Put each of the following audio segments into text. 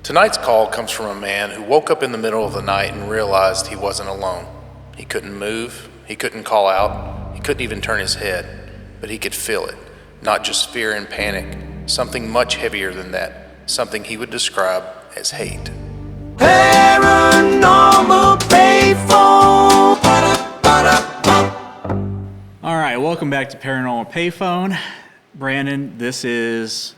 Tonight's call comes from a man who woke up in the middle of the night and realized he wasn't alone. He couldn't move, he couldn't call out, he couldn't even turn his head, but he could feel it. Not just fear and panic, something much heavier than that, something he would describe as hate. Paranormal Payphone. All right, welcome back to Paranormal Payphone. Brandon, this is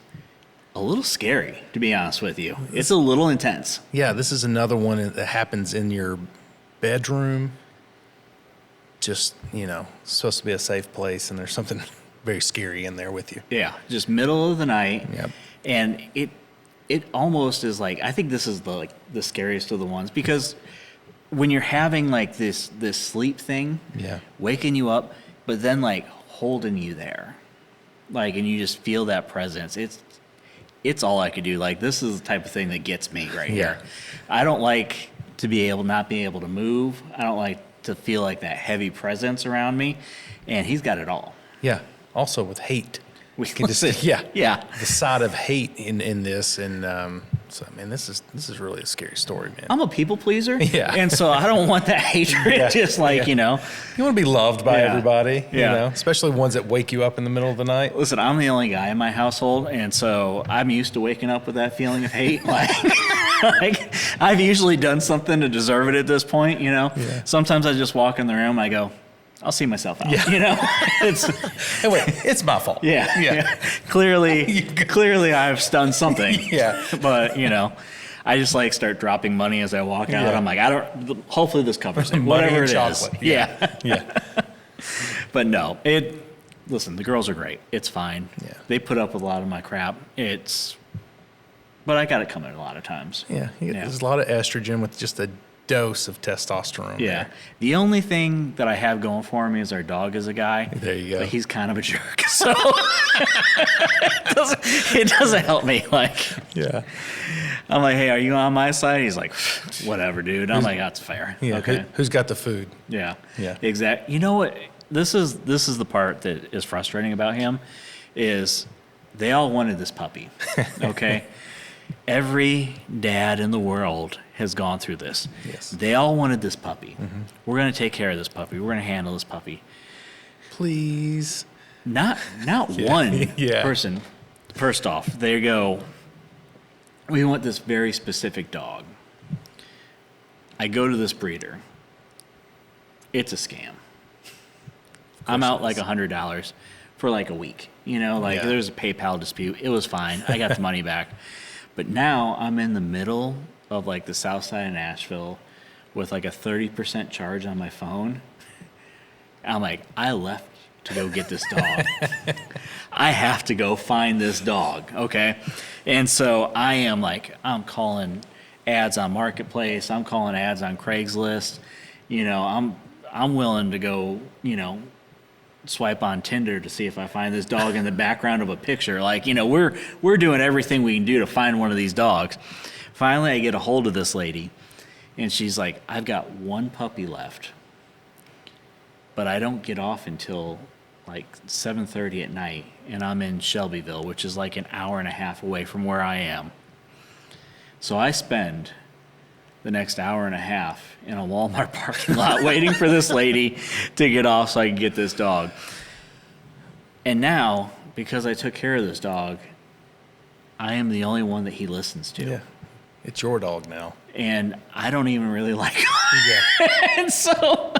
a little scary, to be honest with you. It's a little intense. Yeah, this is another one that happens in your bedroom. Just, it's supposed to be a safe place, and there's something very scary in there with you. Yeah, just middle of the night. Yep. And it almost is like, I think this is the scariest of the ones, because when you're having like this sleep thing, waking you up, but then like holding you there, like, and you just feel that presence. It's all I could do. Like, this is the type of thing that gets me right here. I don't like to not be able to move. I don't like to feel like that heavy presence around me, and he's got it all. Yeah. Also with hate. We can just, the side of hate in this, and so I mean, this is really a scary story, man. I'm a people pleaser, yeah, and so I don't want that hatred. Just like you want to be loved by everybody, especially ones that wake you up in the middle of the night. Listen, I'm the only guy in my household, and so I'm used to waking up with that feeling of hate. Like I've usually done something to deserve it at this point. Sometimes I just walk in the room, I go, I'll see myself out. Hey, wait, it's my fault. Yeah. Clearly I've done something. But I just like start dropping money as I walk out. I'm like, hopefully this covers it. Whatever it is. Yeah. But no, listen, the girls are great. It's fine. Yeah. They put up with a lot of my crap. But I got it coming a lot of times. Yeah. There's a lot of estrogen with just a dose of testosterone. Yeah. The only thing that I have going for me is our dog is a guy. There you go. But he's kind of a jerk. So it doesn't help me. I'm like, hey, are you on my side? He's like, whatever, dude. I'm like, that's fair. Yeah. Okay. Who's got the food? Yeah. Exactly. You know what? This is the part that is frustrating about him is they all wanted this puppy. Okay. Every dad in the world has gone through this. Yes. They all wanted this puppy. Mm-hmm. We're going to take care of this puppy. We're going to handle this puppy. Please. Not one person. First off, they go, we want this very specific dog. I go to this breeder. It's a scam. I'm out like $100 for like a week. There was a PayPal dispute. It was fine. I got the money back. But now I'm in the middle of like the south side of Nashville with like a 30% charge on my phone. I'm like, I left to go get this dog. I have to go find this dog, okay? And so I'm calling ads on Marketplace. I'm calling ads on Craigslist. I'm willing to go, swipe on Tinder to see if I find this dog in the background of a picture. We're doing everything we can do to find one of these dogs. Finally, I get a hold of this lady, and she's like, I've got one puppy left, but I don't get off until like 7:30 at night, and I'm in Shelbyville, which is like an hour and a half away from where I am. So I spend the next hour and a half in a Walmart parking lot waiting for this lady to get off so I can get this dog. And now, because I took care of this dog, I am the only one that he listens to. Yeah. It's your dog now. And I don't even really like him. Yeah. And so,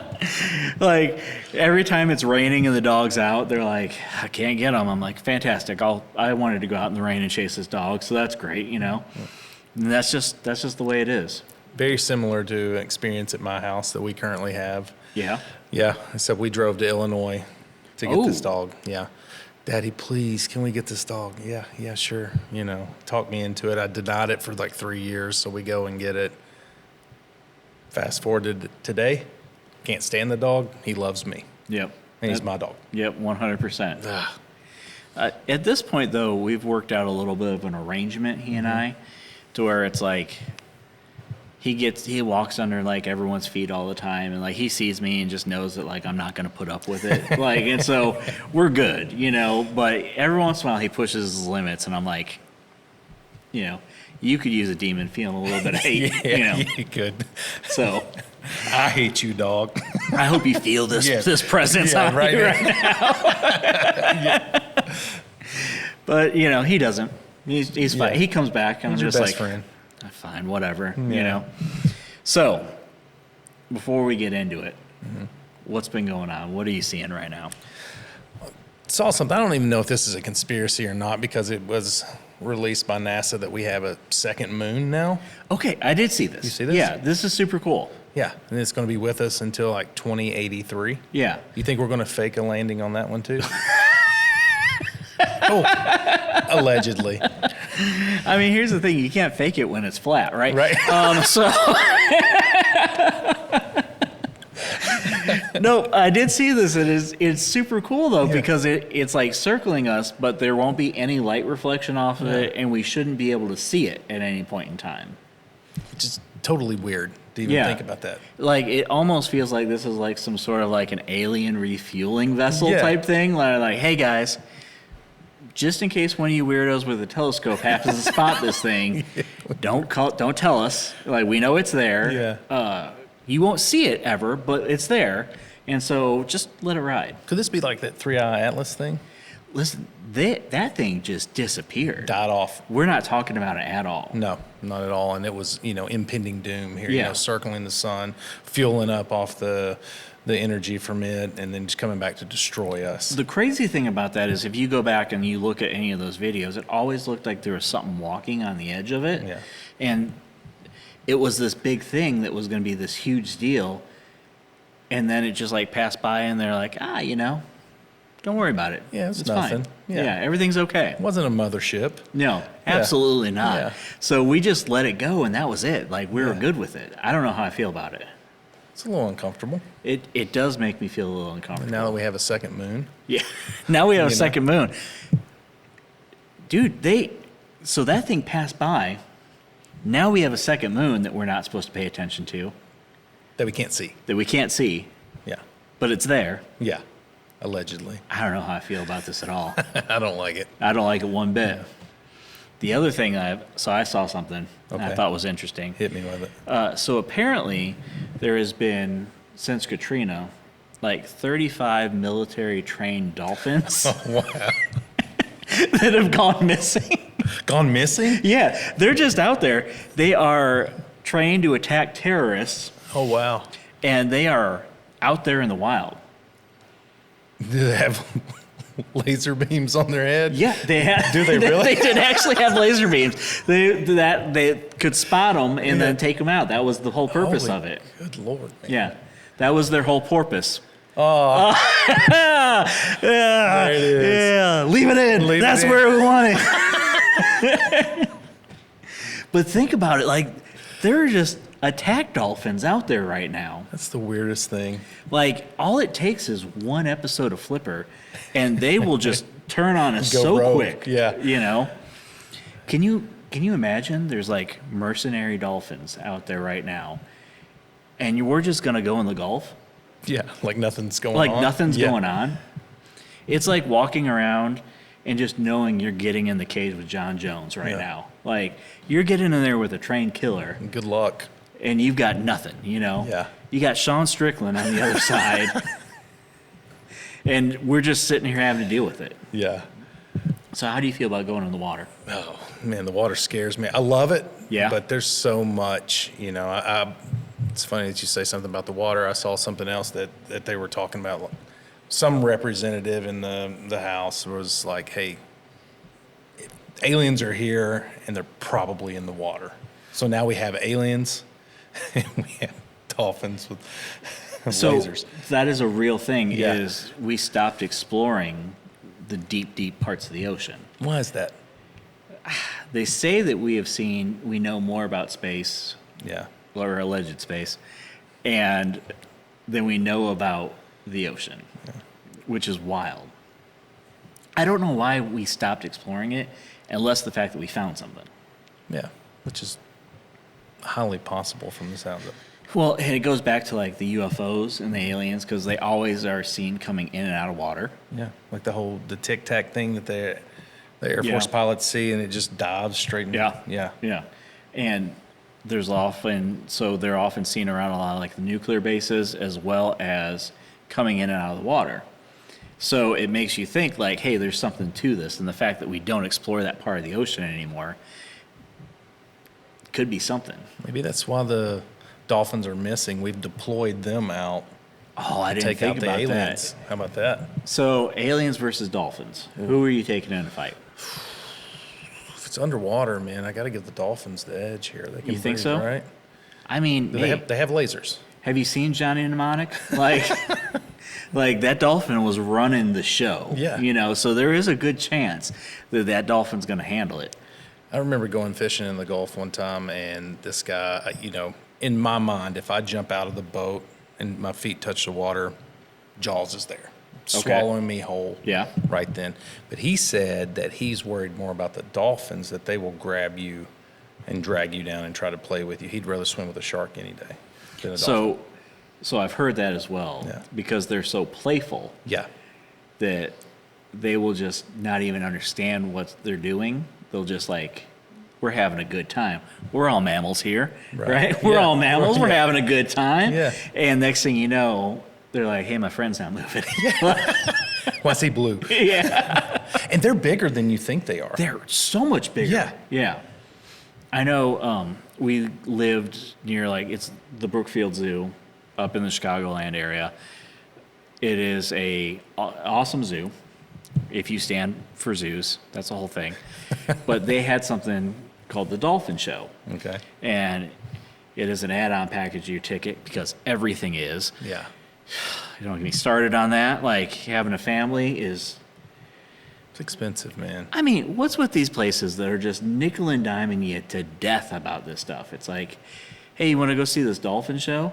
every time it's raining and the dog's out, they're like, I can't get him. I'm like, fantastic. I wanted to go out in the rain and chase this dog, so that's great, And that's just the way it is. Very similar to an experience at my house that we currently have. Yeah? Yeah. Except we drove to Illinois to get this dog. Yeah. Daddy, please, can we get this dog? Yeah, sure. Talk me into it. I denied it for like 3 years, so we go and get it. Fast forward to today. Can't stand the dog. He loves me. Yep. And he's my dog. Yep, 100%. At this point, though, we've worked out a little bit of an arrangement, he and I, to where it's like, he walks under like everyone's feet all the time, and like he sees me and just knows that like I'm not going to put up with it. And so we're good, But every once in a while he pushes his limits, and I'm like, you know, you could use a demon feeling a little bit of hate. Yeah, you know, you could. so I hate you, dog. I hope you feel this this presence on right, you right now. But you know, he doesn't. He's fine. He comes back, and He's I'm your just best like, friend. Fine, whatever. You know. So before we get into it, what's been going on? What are you seeing right now? Saw something. I don't even know if this is a conspiracy or not because it was released by NASA that we have a second moon now. Okay, I did see this. You see this? Yeah, this is super cool. Yeah, and it's going to be with us until like 2083. Yeah. You think we're going to fake a landing on that one too? Oh, allegedly. I mean, here's the thing: you can't fake it when it's flat, right? Right. So. No, I did see this. It's super cool though because it's like circling us, but there won't be any light reflection off of it, and we shouldn't be able to see it at any point in time. Which is totally weird to even think about that. Like it almost feels like this is like some sort of like an alien refueling vessel type thing. Like, hey guys, just in case one of you weirdos with a telescope happens to spot this thing, don't tell us. Like we know it's there. Yeah. You won't see it ever, but it's there. And so just let it ride. Could this be like that 3-Eye Atlas thing? Listen, that thing just disappeared. Died off. We're not talking about it at all. No, not at all. And it was, impending doom here, Yeah. circling the sun, fueling up off the energy from it, and then just coming back to destroy us. The crazy thing about that is if you go back and you look at any of those videos, it always looked like there was something walking on the edge of it. Yeah. And it was this big thing that was going to be this huge deal. And then it just like passed by and they're like, don't worry about it. Yeah, it's fine. nothing. Yeah. Everything's okay. It wasn't a mothership. No, absolutely not. Yeah. So we just let it go and that was it. Like we were good with it. I don't know how I feel about it. It's a little uncomfortable. It does make me feel a little uncomfortable. Now that we have a second moon. Yeah. Now we have a second moon. Dude, so that thing passed by. Now we have a second moon that we're not supposed to pay attention to. That we can't see. That we can't see. Yeah. But it's there. Yeah. Allegedly. I don't know how I feel about this at all. I don't like it. I don't like it one bit. Yeah. The other thing I saw something I thought was interesting. Hit me with it. So apparently there has been, since Katrina, like 35 military trained dolphins Wow. that have gone missing. Gone missing? Yeah, they're just out there. They are trained to attack terrorists. Oh, wow. And they are out there in the wild. Do they have laser beams on their head? Yeah, they have. Do they really? They did actually have laser beams. They could spot them and then take them out. That was the whole purpose of it. Good Lord, man. Yeah, that was their whole purpose. Oh. Yeah, there it is. Yeah, leave it in. That's where we want it. But think about it. Like, there are just attack dolphins out there right now. That's the weirdest thing. Like, all it takes is one episode of Flipper, and they will just turn on us Go so rogue. quick. Yeah. You know? Can you imagine there's like mercenary dolphins out there right now, and we're just going to go in the Gulf? Yeah, like nothing's going on. Like nothing's going on. It's like walking around and just knowing you're getting in the cage with John Jones right now. Like, you're getting in there with a trained killer. Good luck. And you've got nothing, Yeah. You got Sean Strickland on the other side. And we're just sitting here having to deal with it. Yeah. So how do you feel about going in the water? Oh, man, the water scares me. I love it. Yeah. But there's so much, it's funny that you say something about the water. I saw something else that they were talking about. Some representative in the House was like, hey, aliens are here and they're probably in the water. So now we have aliens and we have dolphins with lasers. So that is a real thing, Yeah. is we stopped exploring the deep, deep parts of the ocean. Why is that? They say that we know more about space, Yeah. or alleged space, and than we know about the ocean, which is wild. I don't know why we stopped exploring it, unless the fact that we found something. Yeah. Which is highly possible from the sound of it. Well, and it goes back to like the UFOs and the aliens, because they always are seen coming in and out of water. Yeah. Like the Tic Tac thing that the Air Force pilots see, and it just dives straight in. Yeah. And they're often seen around a lot of like the nuclear bases as well as coming in and out of the water. So it makes you think like, hey, there's something to this. And the fact that we don't explore that part of the ocean anymore could be something. Maybe that's why the dolphins are missing. We've deployed them out. Oh, I didn't take think out the about aliens. that. How about that? So aliens versus dolphins. Who are you taking in a fight? If it's underwater, man, I got to give the dolphins the edge here. They can You think breathe, so? right? I mean, They have lasers. have you seen Johnny Mnemonic? Like, like that dolphin was running the show. Yeah. You know, so there is a good chance that dolphin's going to handle it. I remember going fishing in the Gulf one time, and this guy, in my mind, if I jump out of the boat and my feet touch the water, Jaws is there, swallowing me whole. Yeah. Right then. But he said that he's worried more about the dolphins, that they will grab you and drag you down and try to play with you. He'd rather swim with a shark any day than a dolphin. So I've heard that as well. Yeah. Because they're so playful Yeah. that they will just not even understand what they're doing. They'll just like, we're having a good time. We're all mammals here, right? We're all mammals. We're having a good time. Yeah. And next thing you know, they're like, hey, my friend's not moving. Why is he blue? Yeah. And they're bigger than you think they are. They're so much bigger. Yeah. Yeah. I know we lived near it's the Brookfield Zoo up in the Chicagoland area. It is a awesome zoo. If you stand for zoos, that's the whole thing. But they had something called the Dolphin Show. Okay. And it is an add-on package to your ticket because everything is. Yeah. Don't get me started on that. Like having a family is... It's expensive, man. I mean, what's with these places that are just nickel and diming you to death about this stuff? It's like, hey, you want to go see this dolphin show?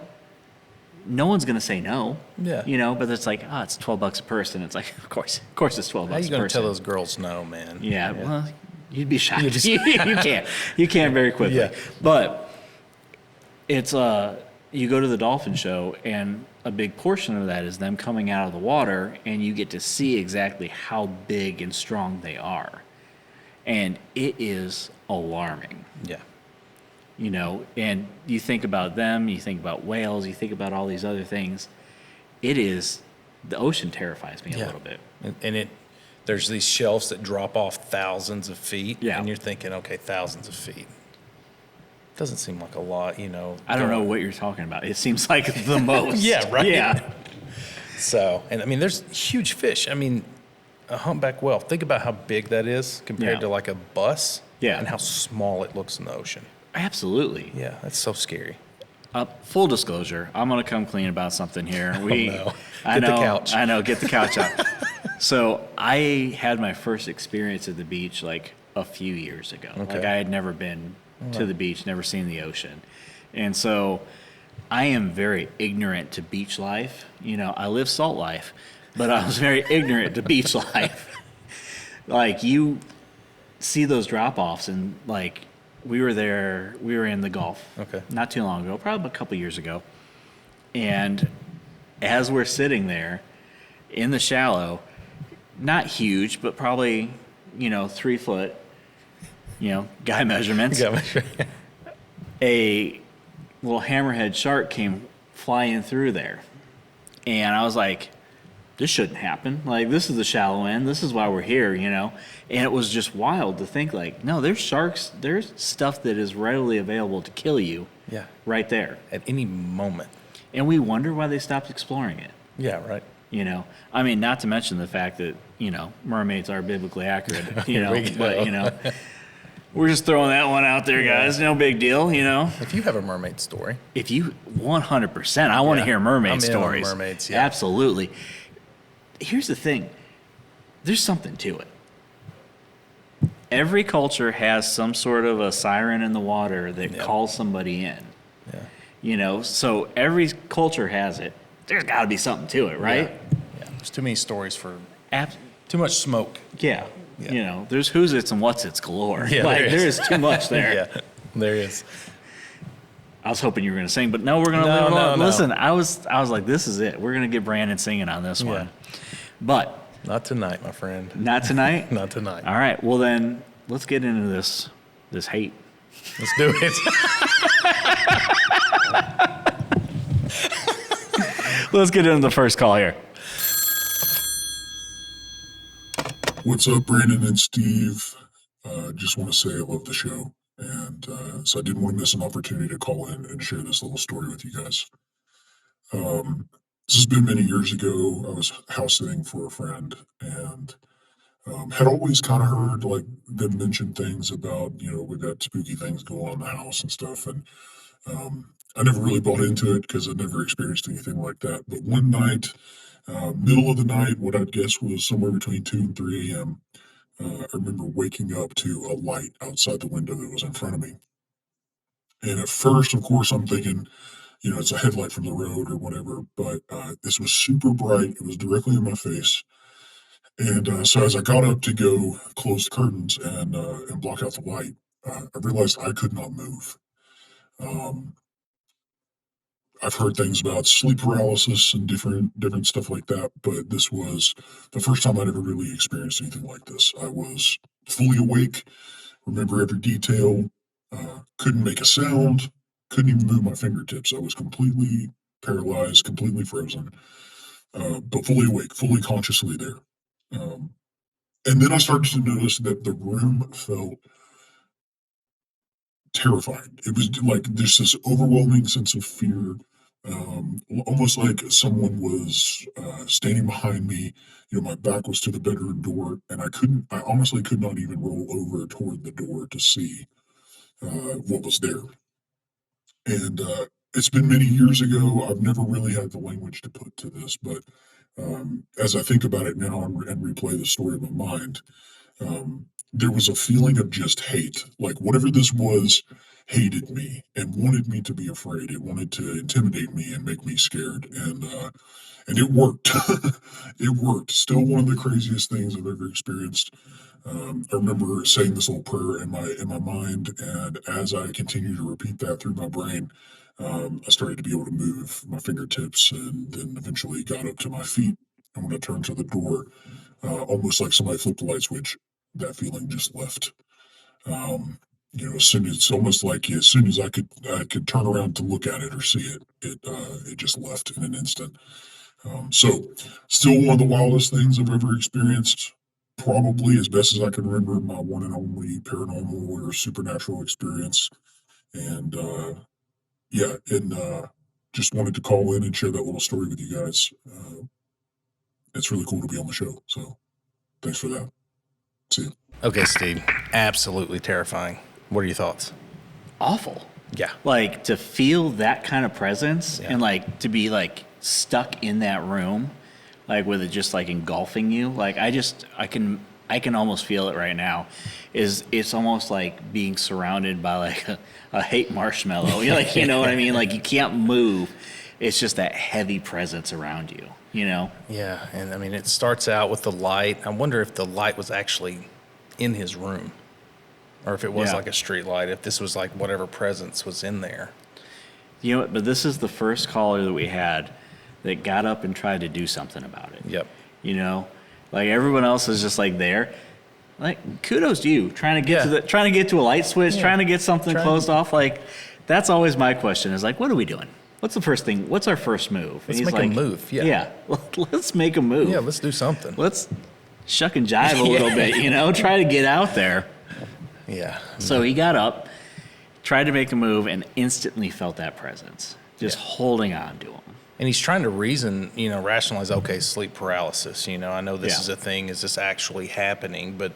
No one's going to say no. Yeah. You know, but it's like, it's $12 a person. It's like, of course it's $12 How are you a going to person. tell those girls no, man? Yeah, well, you'd be shocked. You can't. You can't very quickly. Yeah. But it's, you go to the dolphin show, and a big portion of that is them coming out of the water, and you get to see exactly how big and strong they are. And it is alarming. Yeah. You know, and you think about them, you think about whales, you think about all these other things. The ocean terrifies me a little bit. And there's these shelves that drop off thousands of feet. Yeah. And you're thinking, okay, thousands of feet. Doesn't seem like a lot, I don't know what you're talking about. It seems like the most. Yeah, right. Yeah. So, and I mean, there's huge fish. I mean, a humpback whale, think about how big that is compared to like a bus. Yeah. And how small it looks in the ocean. Absolutely. Yeah, that's so scary. Full disclosure, I'm going to come clean about something here. No. Get the couch. I know, get the couch out. So I had my first experience at the beach like a few years ago. Okay. Like I had never been to the beach, never seen the ocean. And so I am very ignorant to beach life. I live salt life, but I was very ignorant to beach life. Like you see those drop-offs and like, we were in the Gulf not too long ago, probably a couple years ago. And as we're sitting there in the shallow, not huge, but probably, 3 foot, guy measurements, a little hammerhead shark came flying through there. And I was like, this shouldn't happen. Like, this is the shallow end. This is why we're here, And it was just wild to think, like, no, there's sharks. There's stuff that is readily available to kill you right there. At any moment. And we wonder why they stopped exploring it. Yeah, right. I mean, not to mention the fact that, mermaids are biblically accurate, but, we're just throwing that one out there, guys. No big deal, If you have a mermaid story. If you, 100%, I want to hear mermaid stories. On mermaids, yeah. Absolutely. Here's the thing. There's something to it. Every culture has some sort of a siren in the water that calls somebody in. Yeah. So every culture has it. There's got to be something to it, right? Yeah. There's too many stories for too much smoke. Yeah. There's who's its and what's its galore. Yeah, there is too much there. Yeah, there is. I was hoping you were going to sing, but no, we're going to No. Listen, I was like, this is it. We're going to get Brandon singing on this one. But Not tonight, my friend. Not tonight? Not tonight. All right. Well, then let's get into this hate. Let's do it. Let's get into the first call here. What's up, Brandon and Steve? Just want to say I love the show. And so I didn't want to miss an opportunity to call in and share this little story with you guys. This has been many years ago. I was house sitting for a friend and had always kind of heard like them mention things about, we've got spooky things going on in the house and stuff. And I never really bought into it because I'd never experienced anything like that. But one night, middle of the night, what I'd guess was somewhere between 2 and 3 a.m., I remember waking up to a light outside the window that was in front of me. And at first, of course, I'm thinking, it's a headlight from the road or whatever, but this was super bright. It was directly in my face. And so as I got up to go close the curtains and block out the light, I realized I could not move. Um, I've heard things about sleep paralysis and different stuff like that, but this was the first time I'd ever really experienced anything like this. I was fully awake, remember every detail, couldn't make a sound, couldn't even move my fingertips. I was completely paralyzed, completely frozen, but fully awake, fully consciously there. Um, and then I started to notice that the room felt terrifying. It was like there's this overwhelming sense of fear, almost like someone was standing behind me. My back was to the bedroom door, and I honestly could not even roll over toward the door to see what was there. And it's been many years ago. I've never really had the language to put to this, but as I think about it now and replay the story in my mind, there was a feeling of just hate. Like whatever this was hated me and wanted me to be afraid. It wanted to intimidate me and make me scared. And it worked. It worked. Still one of the craziest things I've ever experienced. I remember saying this little prayer in my mind, and as I continued to repeat that through my brain, I started to be able to move my fingertips, and then eventually got up to my feet. And when I turned to the door, almost like somebody flipped a light switch, that feeling just left. It's almost like as soon as I could turn around to look at it or see it, it just left in an instant. So, still one of the wildest things I've ever experienced. Probably, as best as I can remember, my one and only paranormal or supernatural experience. And just wanted to call in and share that little story with you guys. It's really cool to be on the show. So, thanks for that. See you. Okay, Steve. Absolutely terrifying. What are your thoughts? Awful. Yeah. Like to feel that kind of presence Yeah. and like to be like stuck in that room, like with it just like engulfing you. Like I can almost feel it right now. It's almost like being surrounded by like a hate marshmallow. You're like, you know what I mean? Like you can't move. It's just that heavy presence around you, Yeah, and I mean, it starts out with the light. I wonder if the light was actually in his room, or if it was Yeah. like a street light, if this was like whatever presence was in there. You know what? But this is the first caller that we had that got up and tried to do something about it. Yep. Like everyone else is just like there. Like kudos to you trying to get to a light switch, trying to get something closed off. Like that's always my question is like, what are we doing? What's the first thing? What's our first move? Let's make a move. Yeah. Yeah. Let's make a move. Yeah, let's do something. Let's shuck and jive a little bit, try to get out there. Yeah. So he got up, tried to make a move, and instantly felt that presence, just holding on to him. And he's trying to reason, rationalize, okay, sleep paralysis. I know this Yeah. is a thing. Is this actually happening? But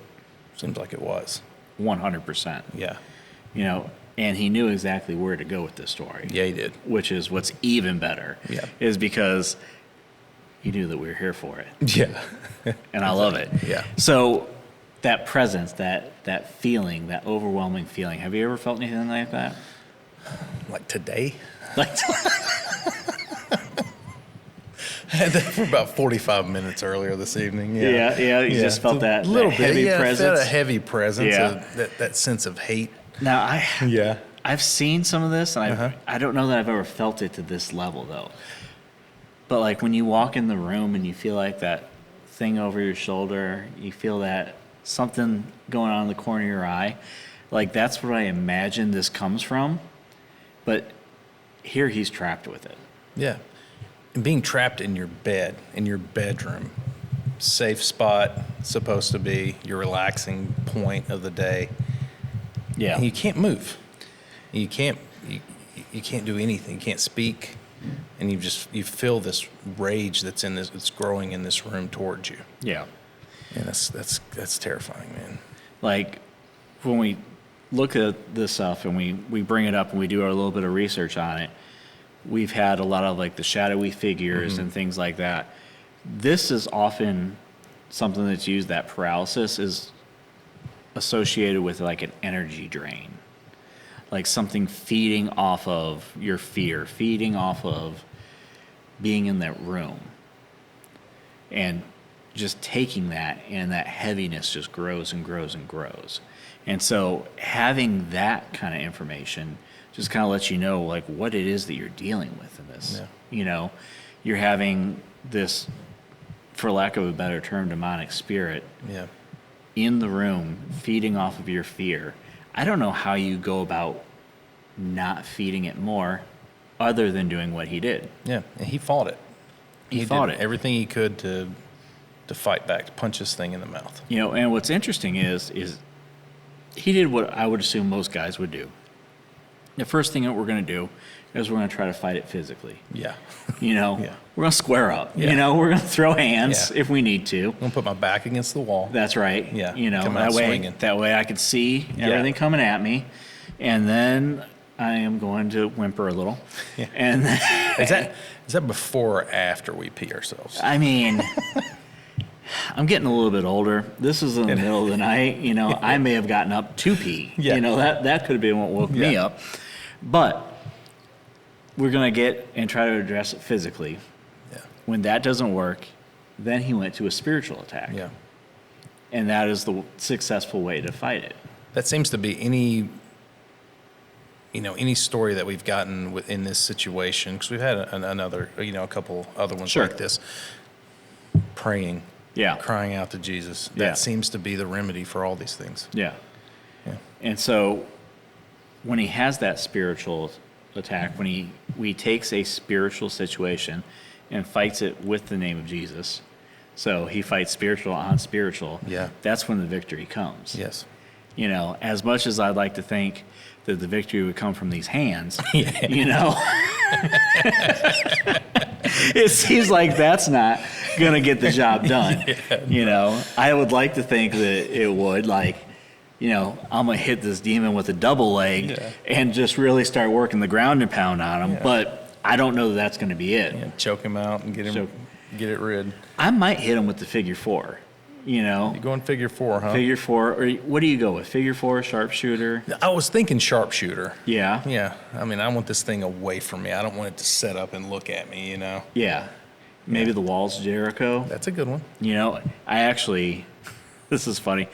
seems like it was. 100%. Yeah. And he knew exactly where to go with this story. Yeah, he did. Which is what's even better. Yeah. Is because he knew that we were here for it. Yeah. And I love it. Yeah. So that presence, that feeling, that overwhelming feeling, have you ever felt anything like that? Like today? Like Had that for about 45 minutes earlier this evening. Yeah, you just felt that little heavy bit, presence. Felt a heavy presence, Yeah. that sense of hate. Now, Yeah. I've seen some of this, and I don't know that I've ever felt it to this level, though. But, like, when you walk in the room and you feel like that thing over your shoulder. You feel that something going on in the corner of your eye. Like, that's what I imagine this comes from. But here he's trapped with it. Yeah. And being trapped in your bed, in your bedroom, safe spot, supposed to be your relaxing point of the day. Yeah. And you can't move. You can't do anything. You can't speak. And you feel this rage it's growing in this room towards you. Yeah. And that's terrifying, man. Like, when we look at this stuff and we bring it up and we do our little bit of research on it, we've had a lot of like the shadowy figures and things like that. This is often something that's used, that paralysis is associated with like an energy drain. Like something feeding off of your fear, feeding off of being in that room. And just taking that, and that heaviness just grows and grows and grows. And so having that kind of information just kind of lets you know like what it is that you're dealing with in this. Yeah. You know, you're having this, for lack of a better term, demonic spirit in the room feeding off of your fear. I don't know how you go about not feeding it more other than doing what he did. Yeah, and he fought it. He fought it. Everything he could to fight back, to punch this thing in the mouth. You know, and what's interesting is he did what I would assume most guys would do. The first thing that we're going to do is we're going to try to fight it physically. Yeah. You know, Yeah. we're going to square up. Yeah. You know, we're going to throw hands if we need to. I'm going to put my back against the wall. That's right. Yeah. You know, Come out swinging. that way I could see everything coming at me. And then I am going to whimper a little. Yeah. And Is that before or after we pee ourselves? I mean, I'm getting a little bit older. This is in the middle of the night. You know, I may have gotten up to pee. Yeah. You know, that could have been what woke me up. But we're going to get and try to address it physically. Yeah. When that doesn't work, then he went to a spiritual attack. Yeah. And that is the successful way to fight it. That seems to be any story that we've gotten within this situation, because we've had another, a couple other ones like this, praying, crying out to Jesus. That seems to be the remedy for all these things. Yeah. Yeah. And so when he has that spiritual attack, when he takes a spiritual situation and fights it with the name of Jesus, so he fights spiritual on spiritual, that's when the victory comes. Yes. You know, as much as I'd like to think that the victory would come from these hands, you know, it seems like that's not going to get the job done. You know, I would like to think that it would, like, you know, I'm going to hit this demon with a double leg and just really start working the ground and pound on him. But I don't know that that's going to be it. Yeah, choke him out and get it rid. I might hit him with the figure four. You know, you're going figure four, huh? Figure four, or what do you go with? Figure four, sharpshooter? I was thinking sharpshooter. Yeah. Yeah. I mean, I want this thing away from me. I don't want it to set up and look at me, you know? Yeah. Maybe the walls of Jericho. That's a good one. You know, I actually, this is funny.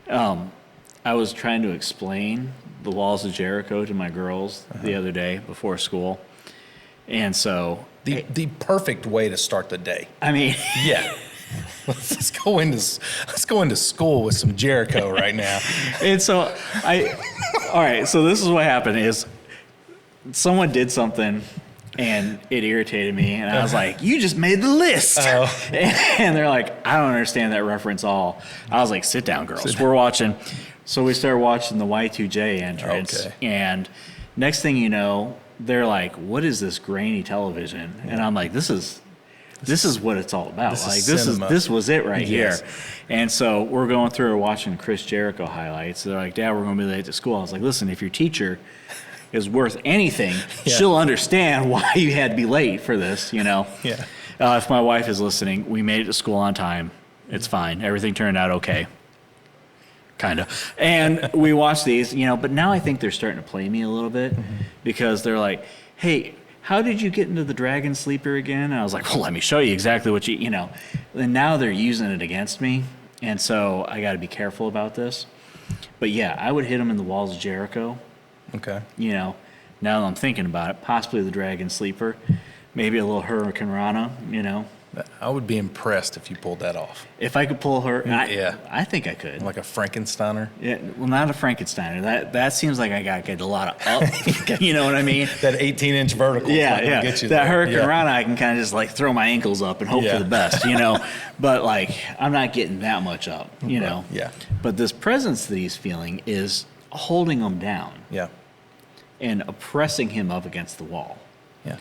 I was trying to explain the walls of Jericho to my girls the other day before school. And so. The perfect way to start the day. I mean. Yeah. Let's go into school with some Jericho right now. And so all right, so this is what happened is someone did something and it irritated me and I was like, you just made the list. Oh. And they're like, I don't understand that reference all. I was like, sit down, girls. We're watching. So we started watching the Y2J entrance. Okay. And next thing you know, they're like, what is this grainy television? And I'm like, this is what it's all about. This was it right here. And so we're going through and watching Chris Jericho highlights. They're like, Dad, we're going to be late to school. I was like, listen, if your teacher is worth anything, she'll understand why you had to be late for this, you know? Yeah. If my wife is listening, we made it to school on time. It's fine. Everything turned out okay. Kind of. And we watched these, you know, but now I think they're starting to play me a little bit because they're like, hey, how did you get into the dragon sleeper again? And I was like, well, let me show you exactly what you know. And now they're using it against me. And so I got to be careful about this. But yeah, I would hit them in the walls of Jericho. Okay. You know, now that I'm thinking about it, possibly the dragon sleeper, maybe a little Hurricane Rana, you know. I would be impressed if you pulled that off. If I could pull her, Yeah. I think I could. Like a Frankensteiner. Yeah, well, not a Frankensteiner. That seems like I got to get a lot of up. You know what I mean? That 18-inch vertical. Yeah, yeah. Get you that there. Hurricane Rana, I can kind of just like throw my ankles up and hope for the best, you know. But like, I'm not getting that much up, you know. Yeah. But this presence that he's feeling is holding him down. Yeah. And oppressing him up against the wall. Yeah.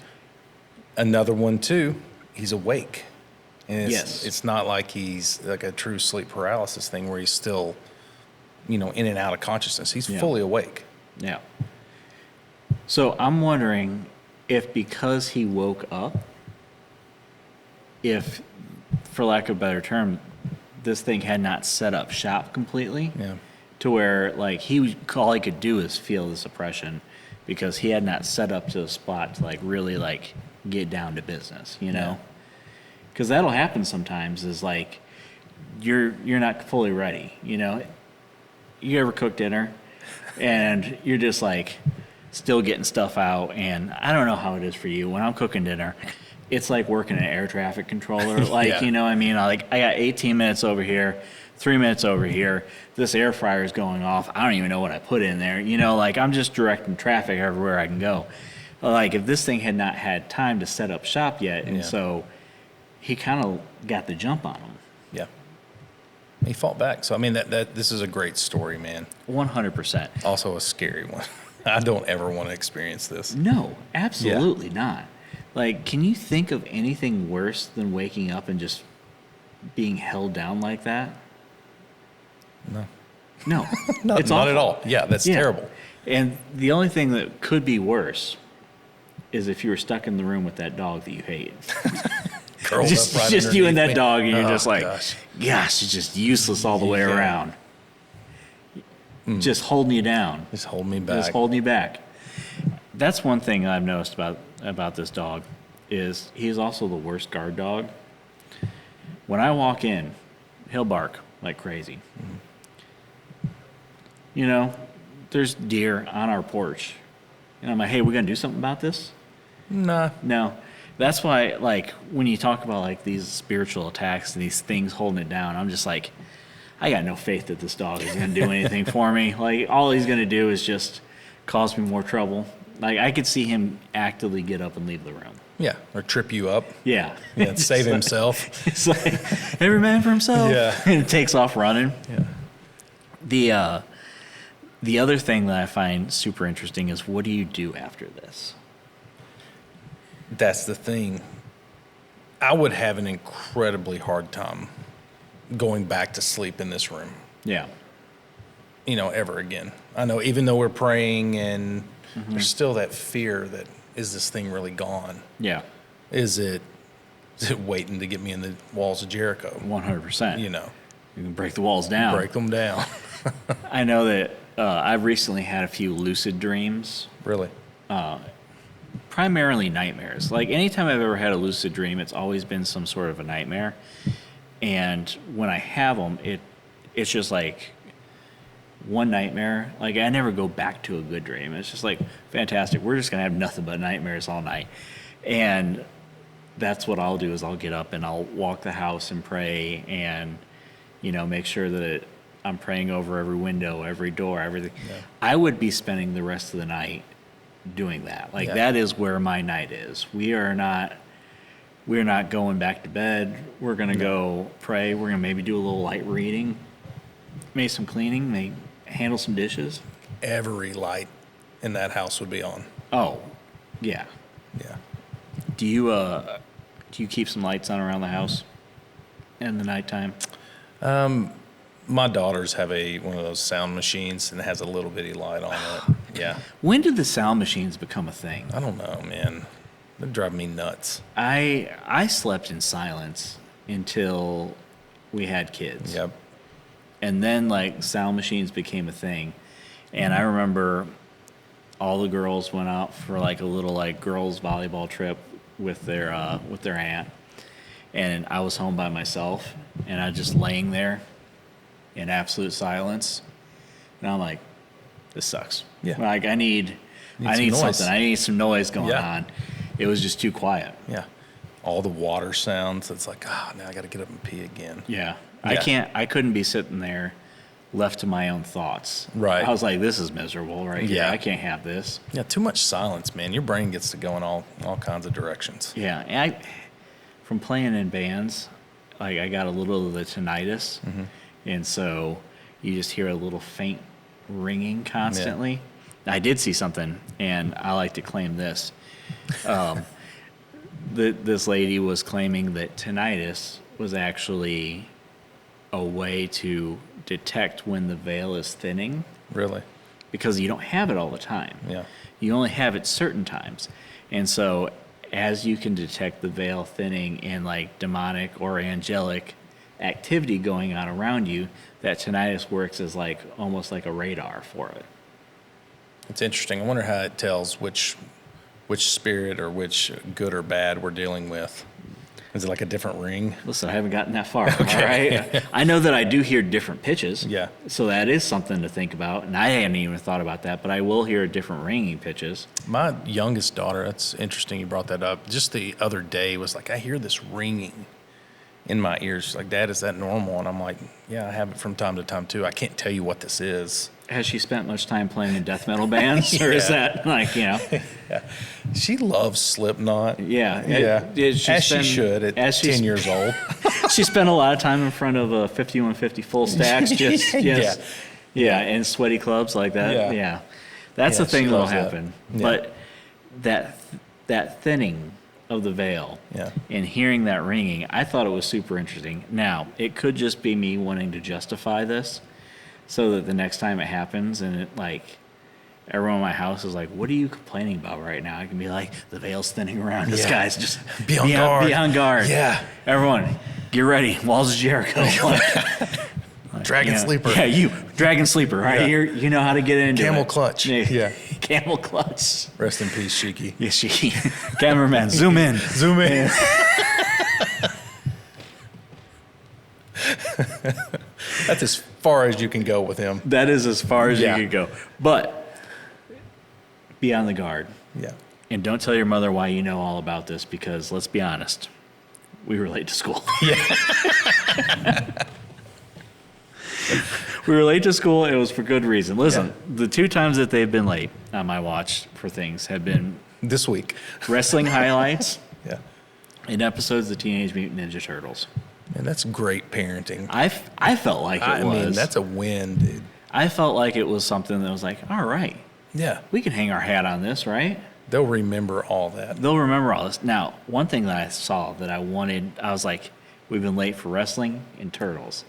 Another one too. He's awake. And Yes. It's not like he's like a true sleep paralysis thing where he's still, in and out of consciousness. He's fully awake. Yeah. So I'm wondering if because he woke up, if, for lack of a better term, this thing had not set up shop completely. Yeah. To where like all he could do is feel this oppression because he had not set up to a spot to like really like get down to business, you know? Because that'll happen sometimes is like you're not fully ready, you know? You ever cook dinner and you're just like still getting stuff out, and I don't know how it is for you. When I'm cooking dinner, it's like working an air traffic controller. Like, you know what I mean? I got 18 minutes over here, 3 minutes over here. This air fryer is going off. I don't even know what I put in there. You know, like I'm just directing traffic everywhere I can go. Like if this thing had not had time to set up shop yet, and so he kind of got the jump on him. Yeah. He fought back. So I mean this is a great story, man. 100%. Also a scary one. I don't ever want to experience this. No, absolutely not. Like, can you think of anything worse than waking up and just being held down like that? No. No. Not It's awful. at all. Yeah, that's terrible. And the only thing that could be worse is if you were stuck in the room with that dog that you hate. Curled just up right just you and that underneath me. dog, and you're just like, gosh. it's just useless all the way around. Just holding you down. Just hold me back. Just holding you back. That's one thing I've noticed about this dog is he's also the worst guard dog. When I walk in, he'll bark like crazy. You know, there's deer on our porch. And I'm like, hey, we gonna do something about this? Nah. No. That's why, like, when you talk about, like, these spiritual attacks and these things holding it down, I'm just like, I got no faith that this dog is going to do anything for me. Like, all he's going to do is just cause me more trouble. Like, I could see him actively get up and leave the room. Yeah, or trip you up. Yeah. Yeah, save himself. It's like, every man for himself. Yeah. And it takes off running. Yeah. The other thing that I find super interesting is what do you do after this? That's the thing. I would have an incredibly hard time going back to sleep in this room, Yeah. Ever again. I know even though we're praying and there's still that fear that, is this thing really gone? Yeah. Is it waiting to get me in the walls of Jericho? 100%. You can break the walls down. break them down. I know that I've recently had a few lucid dreams. Really? Primarily nightmares. Like anytime I've ever had a lucid dream, it's always been some sort of a nightmare. And when I have them, it's just like one nightmare. Like I never go back to a good dream. It's just like fantastic. We're just gonna have nothing but nightmares all night. And that's what I'll do is I'll get up and I'll walk the house and pray and make sure that I'm praying over every window, every door, everything. Yeah. I would be spending the rest of the night doing that. Like that is where my night is. We're not going back to bed. We're gonna go pray. We're gonna maybe do a little light reading, maybe some cleaning, maybe handle some dishes. Every light in that house would be on. Oh, yeah. Yeah. Do you keep some lights on around the house in the nighttime? My daughters have one of those sound machines and it has a little bitty light on it. Yeah. When did the sound machines become a thing? I don't know, man. They drive me nuts. I slept in silence until we had kids. Yep. And then like sound machines became a thing. And I remember all the girls went out for like a little like girls volleyball trip with their aunt. And I was home by myself and I was just laying there in absolute silence. And I'm like, this sucks. Yeah. Like I need some noise. something. I need some noise going on. It was just too quiet. Yeah. all the water sounds. It's like, now I got to get up and pee again. Yeah. Yeah. I couldn't be sitting there left to my own thoughts. Right. I was like, this is miserable right here. Yeah. I can't have this. Yeah, too much silence, man. Your brain gets to go in all kinds of directions. Yeah. And from playing in bands, like I got a little of the tinnitus. Mm-hmm. And so you just hear a little faint ringing constantly. Yeah. I did see something, and I like to claim this. This lady was claiming that tinnitus was actually a way to detect when the veil is thinning. Really? Because you don't have it all the time. Yeah. You only have it certain times. And so as you can detect the veil thinning and like demonic or angelic activity going on around you, that tinnitus works as like almost like a radar for it. It's interesting. I wonder how it tells which spirit or which good or bad we're dealing with. Is it like a different ring? Listen, I haven't gotten that far. Okay. All right. I know that I do hear different pitches. Yeah. So that is something to think about. And I hadn't even thought about that, but I will hear different ringing pitches. My youngest daughter, it's interesting you brought that up. Just the other day was like, I hear this ringing in my ears. She's like, Dad, is that normal? And I'm like, yeah, I have it from time to time too. I can't tell you what this is. Has she spent much time playing in death metal bands? Or is that like, Yeah. She loves Slipknot. Yeah. She should at 10 years old. She spent a lot of time in front of 5150 full stacks. Yeah, and sweaty clubs like that. Yeah. That's the thing that'll happen. That. Yeah. But that thinning of the veil and hearing that ringing, I thought it was super interesting. Now, it could just be me wanting to justify this so that the next time it happens and it like everyone in my house is like, what are you complaining about right now? I can be like, the veil's thinning around us, guys. Just be on guard. Be on guard. Yeah. Everyone, get ready. Walls of Jericho. Dragon Sleeper. Yeah, you. Dragon Sleeper, right? Yeah. You know how to get into Camel it. Clutch. Yeah. Camel Clutch. Rest in peace, Shiki. Yeah, Shiki. Cameraman, zoom in. Zoom in. That's as far as you can go with him. That is as far as you can go. But be on the guard. Yeah. And don't tell your mother why you know all about this because, let's be honest, we were late to school. We were late to school. It was for good reason. Listen, the 2 times that they've been late on my watch for things have been this week. Wrestling highlights and episodes of the Teenage Mutant Ninja Turtles. And that's great parenting. I felt like it was. I mean, that's a win, dude. I felt like it was something that was like, all right. Yeah. We can hang our hat on this, right? They'll remember all that. They'll remember all this. Now, one thing that I saw that I was like, we've been late for wrestling and Turtles.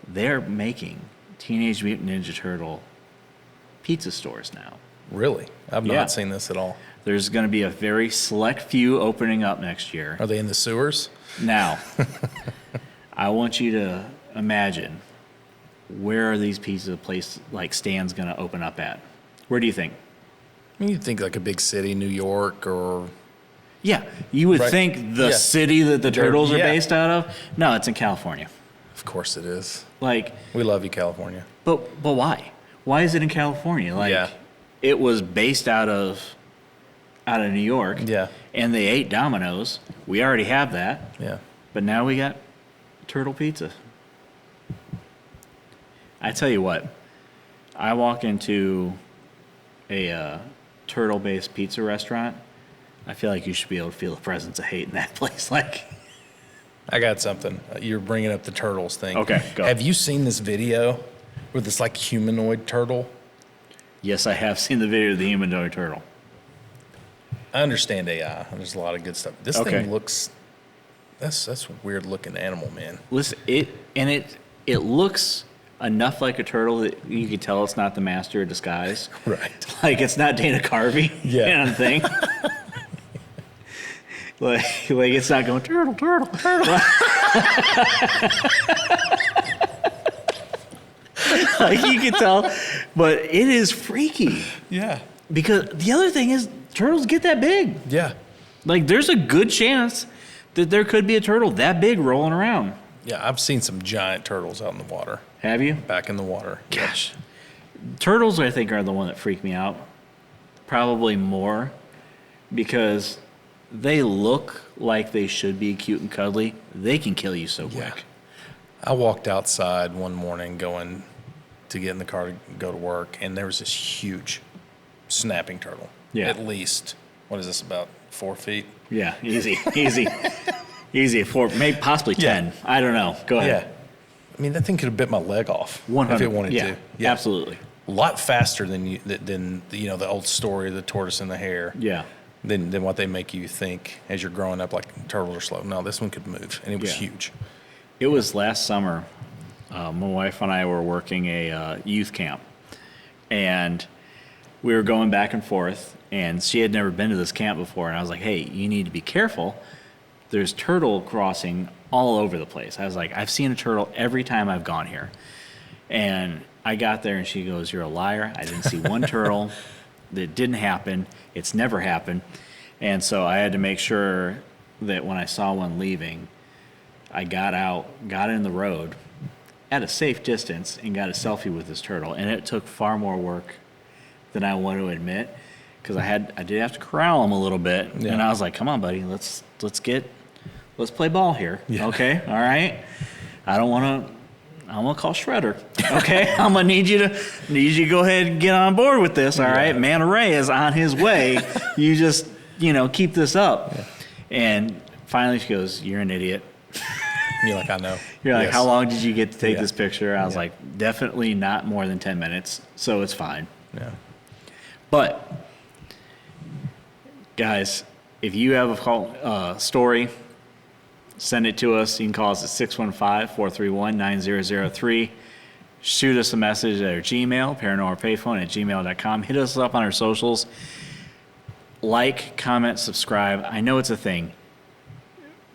They're making Teenage Mutant Ninja Turtle pizza stores now. Really? I've not seen this at all. There's going to be a very select few opening up next year. Are they in the sewers? Now, I want you to imagine, where are these pizza place like stands going to open up at? Where do you think? I mean, you'd think like a big city, New York or... Yeah, you would think the city that the Turtles are based out of. No, it's in California. Of course it is. Like, we love you, California. But why? Why is it in California? Like, it was based out of New York. Yeah. And they ate Domino's. We already have that. Yeah. But now we got Turtle Pizza. I tell you what, I walk into a turtle-based pizza restaurant, I feel like you should be able to feel the presence of hate in that place. Like, I got something. You're bringing up the turtles thing. Okay, go. Have you seen this video with this like humanoid turtle? Yes, I have seen the video of the humanoid turtle. I understand AI. There's a lot of good stuff. This thing looks... That's a weird looking animal, man. Listen, it looks enough like a turtle that you can tell it's not the master of disguise. Right. Like, it's not Dana Carvey. Yeah. Kind of thing. like it's not going turtle. Like, you can tell, but it is freaky. Yeah. Because the other thing is, turtles get that big. Yeah. Like, there's a good chance that there could be a turtle that big rolling around. Yeah, I've seen some giant turtles out in the water. Have you? Back in the water. Gosh. Turtles, I think, are the one that freak me out. Probably more because they look like they should be cute and cuddly. They can kill you so quick. Yeah. I walked outside one morning going to get in the car to go to work, and there was this huge snapping turtle. Yeah. At least, what is this, about 4 feet? Yeah, easy. Easy. Maybe possibly 10. Yeah. I don't know. Go ahead. Yeah. I mean, that thing could have bit my leg off 100. if it wanted to. Yeah, absolutely. A lot faster than the old story of the tortoise and the hare. Yeah. Than what they make you think as you're growing up, like turtles are slow. No, this one could move, and it was huge. It was last summer. My wife and I were working a youth camp, and we were going back and forth, and she had never been to this camp before, and I was like, hey, you need to be careful. There's turtle crossing all over the place. I was like, I've seen a turtle every time I've gone here. And I got there, and she goes, you're a liar. I didn't see one turtle. That didn't happen. It's never happened. And so I had to make sure that when I saw one leaving, I got out, got in the road at a safe distance, and got a selfie with this turtle. And it took far more work than I want to admit, because I did have to corral him a little bit. Yeah. And I was like, come on, buddy, let's play ball here. Yeah. Okay, all right. I want to call Shredder. Okay, I'm gonna need you to go ahead and get on board with this. All right, Man Ray is on his way. You just keep this up. Yeah. And finally, she goes, "You're an idiot." You're like, I know. You're like, how long did you get to take this picture? I was like, definitely not more than 10 minutes, so it's fine. Yeah. But guys, if you have a story, send it to us. You can call us at 615-431-9003. Shoot us a message at our Gmail, paranormalpayphone@gmail.com. Hit us up on our socials. Like, comment, subscribe. I know it's a thing.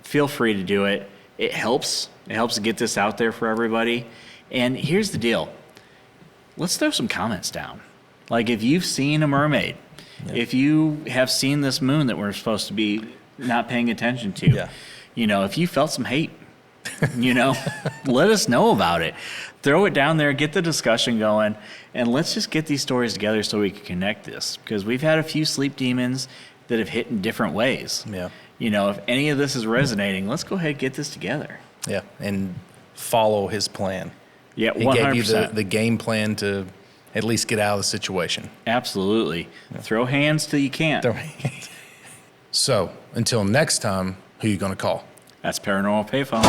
Feel free to do it. It helps. It helps to get this out there for everybody. And here's the deal. Let's throw some comments down. Like, if you've seen a mermaid, if you have seen this moon that we're supposed to be not paying attention to, if you felt some hate, let us know about it. Throw it down there, get the discussion going, and let's just get these stories together so we can connect this. Because we've had a few sleep demons that have hit in different ways. Yeah. If any of this is resonating, let's go ahead and get this together. Yeah, and follow his plan. Yeah, 100%. He gave you the game plan to at least get out of the situation. Absolutely. Yeah. Throw hands till you can't. So, until next time, who are you going to call? That's Paranormal Payphone.